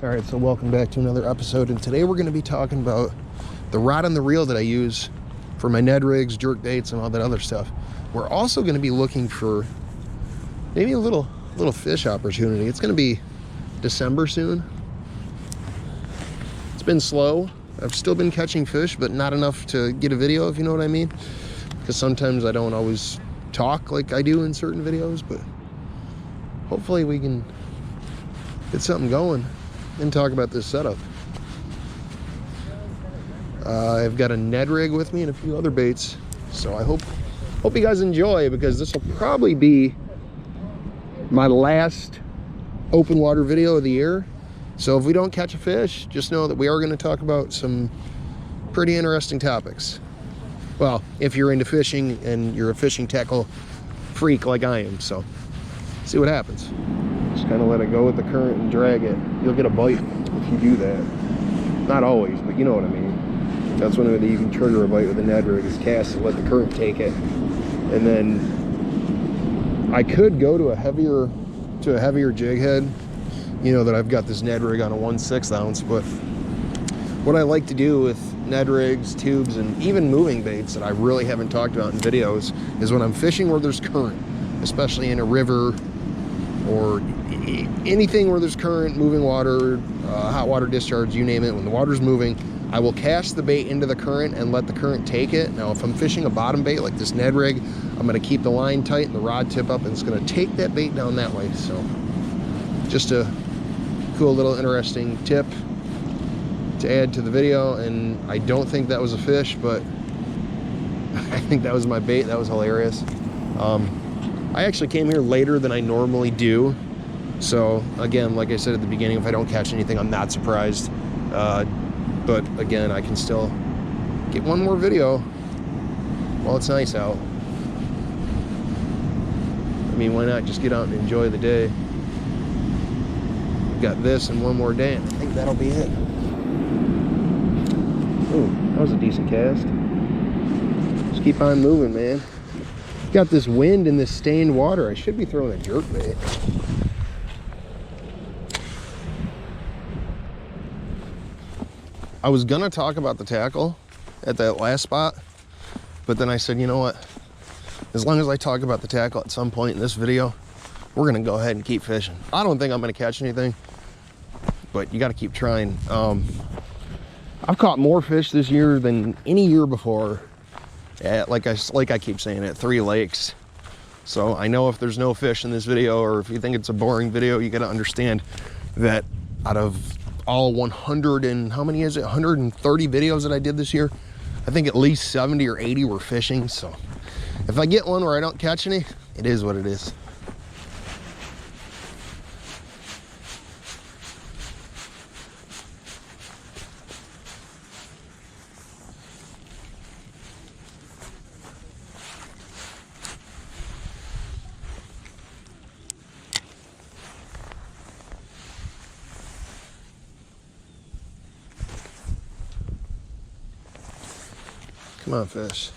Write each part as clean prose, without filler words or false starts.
All right, so welcome back to another episode, and today we're going to be talking about the rod and the reel that I use for my Ned rigs, jerk baits, and all that other stuff. We're also going to be looking for maybe a little fish opportunity. It's going to be December soon. It's been slow. I've still been catching fish, but not enough to get a video, if you know what I mean. Because sometimes I don't always talk like I do in certain videos, but hopefully we can get something going and talk about this setup. I've got a Ned rig with me and a few other baits, so I hope you guys enjoy, because this will probably be my last open water video of the year. So if we don't catch a fish, just know that we are going to talk about some pretty interesting topics. Well, if you're into fishing and you're a fishing tackle freak like I am, so see what happens. Just kind of let it go with the current and drag it. You'll get a bite if you do that. Not always, but you know what I mean. That's one way that you can trigger a bite with a Ned rig, is cast and let the current take it. And then I could go to a heavier jig head, you know, that I've got this Ned rig on a 1/6 ounce. But what I like to do with Ned rigs, tubes, and even moving baits that I really haven't talked about in videos is when I'm fishing where there's current, especially in a river or anything where there's current, moving water, hot water discharge, you name it. When the water's moving, I will cast the bait into the current and let the current take it. Now, if I'm fishing a bottom bait like this Ned rig, I'm going to keep the line tight and the rod tip up, and it's going to take that bait down that way. So just a cool little interesting tip to add to the video. And I don't think that was a fish, but I think that was my bait. That was hilarious. I actually came here later than I normally do, so again, like I said at the beginning, if I don't catch anything, I'm not surprised. But again, I can still get one more video while it's nice out. I mean, why not just get out and enjoy the day? We've got this and one more day, and I think that'll be it. Ooh, that was a decent cast. Just keep on moving, man. Got this wind and this stained water. I should be throwing a jerk bait. I was gonna talk about the tackle at that last spot, but then I said, you know what? As long as I talk about the tackle at some point in this video, we're gonna go ahead and keep fishing. I don't think I'm gonna catch anything, but you gotta keep trying. I've caught more fish this year than any year before. Like I keep saying, at 3 lakes. So I know if there's no fish in this video, or if you think it's a boring video, you gotta understand that out of all 100 and how many is it, 130 videos that I did this year, I think at least 70 or 80 were fishing. So if I get one where I don't catch any, it is what it is. Come on, fish.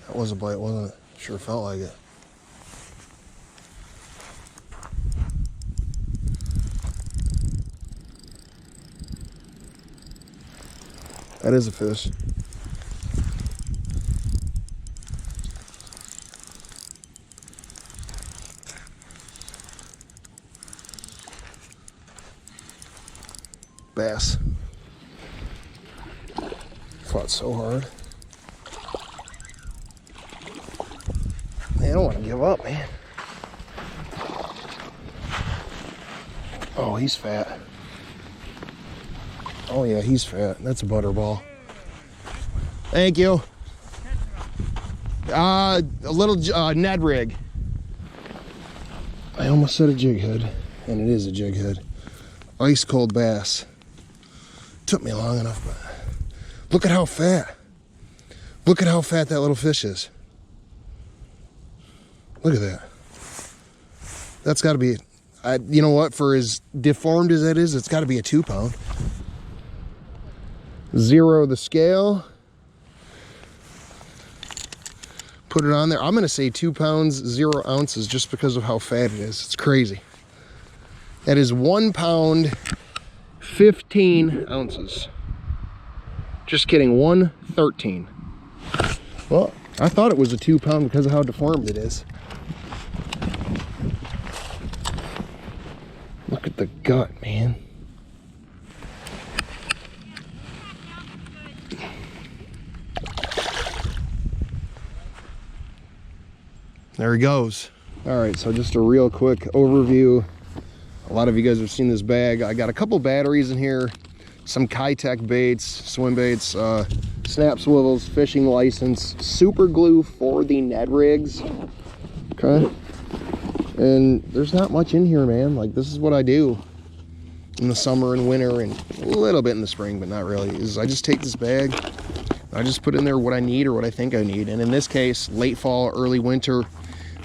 That was a bite, wasn't it? Sure felt like it. That is a fish. Bass. Fought so hard. Man, I don't want to give up, man. Oh, he's fat. Oh yeah, he's fat. That's a butterball. Thank you. A little Ned rig. I almost said a jig head, and it is a jig head. Ice cold bass. Took me long enough, but look at how fat. Look at how fat that little fish is. Look at that. That's got to be, You know what, for as deformed as that is, it's got to be a 2 pound. Zero the scale. Put it on there. I'm going to say 2 pounds, 0 ounces, just because of how fat it is. It's crazy. That is 1 pound, 15 ounces. Just kidding, 113. Well, I thought it was a 2 pound because of how deformed it is. Look at the gut, man. There he goes. All right, so just a real quick overview. A lot of you guys have seen this bag. I got a couple batteries in here, some Kitech baits, swim baits, snap swivels, fishing license, super glue for the Ned rigs. Okay. And there's not much in here, man. Like, this is what I do in the summer and winter and a little bit in the spring, but not really. Is I just take this bag, I just put in there what I need or what I think I need. And in this case, late fall, early winter,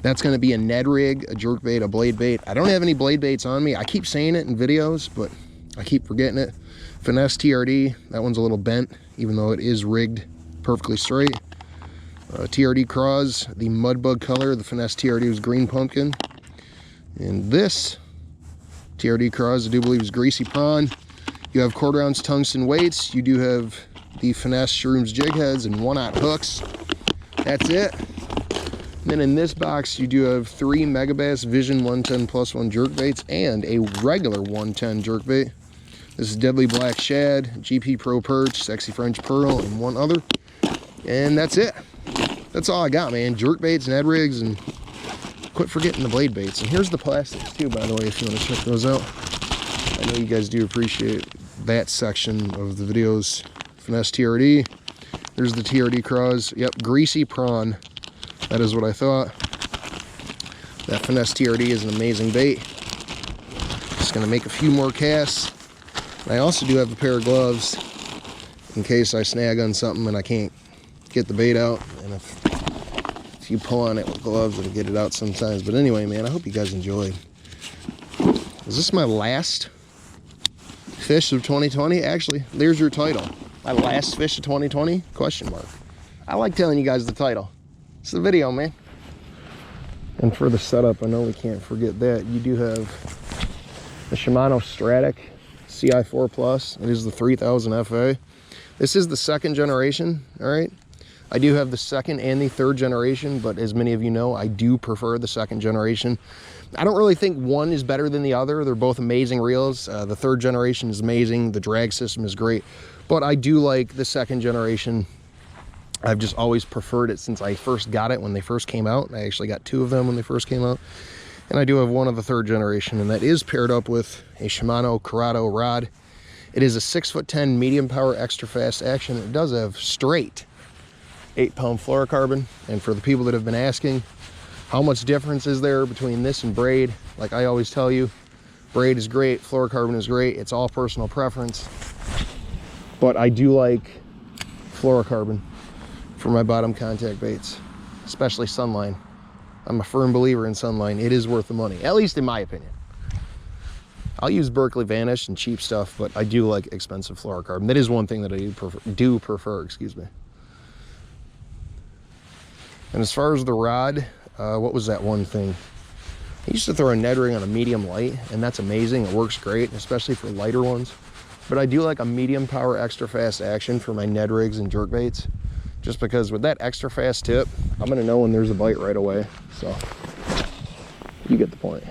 that's going to be a Ned rig, a jerk bait, a blade bait. I don't have any blade baits on me. I keep saying it in videos, but I keep forgetting it. Finesse TRD, that one's a little bent, even though it is rigged perfectly straight. TRD Craws, the Mudbug color. The Finesse TRD was green pumpkin. And this TRD Craws, I do believe, is greasy prawn. You have 1/4 ounce tungsten weights. You do have the Finesse Shrooms jig heads and 1/0 hooks. That's it. And then in this box, you do have 3 Megabass Vision 110+1 jerk baits and a regular 110 jerk bait. This is Deadly Black Shad, GP Pro Perch, Sexy French Pearl, and one other. And that's it. That's all I got, man. Jerk baits, Ned rigs, and quit forgetting the blade baits. And here's the plastics too, by the way, if you want to check those out. I know you guys do appreciate that section of the videos. Finesse TRD. There's the TRD Craws. Yep, greasy prawn. That is what I thought. That Finesse TRD is an amazing bait. Just gonna make a few more casts. And I also do have a pair of gloves in case I snag on something and I can't get the bait out. And if you pull on it with gloves, it'll get it out sometimes. But anyway, man, I hope you guys enjoyed. Is this my last fish of 2020? Actually, there's your title. My last fish of 2020? Question mark. I like telling you guys the title. It's the video, man. And for the setup, I know we can't forget that. You do have the Shimano Stratic CI4 Plus. It is the 3000 FA. This is the 2nd generation, all right? I do have the 2nd and the 3rd generation, but as many of you know, I do prefer the 2nd generation. I don't really think one is better than the other. They're both amazing reels. The 3rd generation is amazing. The drag system is great, but I do like the 2nd generation. I've just always preferred it since I first got it when they first came out. I actually got 2 of them when they first came out. And I do have one of the 3rd generation, and that is paired up with a Shimano Curado rod. It is a 6'10" medium power extra fast action. It does have straight 8-pound fluorocarbon. And for the people that have been asking, how much difference is there between this and braid? Like I always tell you, braid is great, fluorocarbon is great. It's all personal preference. But I do like fluorocarbon for my bottom contact baits, especially Sunline. I'm a firm believer in Sunline. It is worth the money, at least in my opinion. I'll use Berkeley Vanish and cheap stuff, but I do like expensive fluorocarbon. That is one thing that I do prefer, excuse me. And as far as the rod, what was that one thing? I used to throw a Ned ring on a medium light, and that's amazing. It works great, especially for lighter ones. But I do like a medium power extra fast action for my Ned rigs and jerk baits, just because with that extra fast tip, I'm gonna know when there's a bite right away. So you get the point.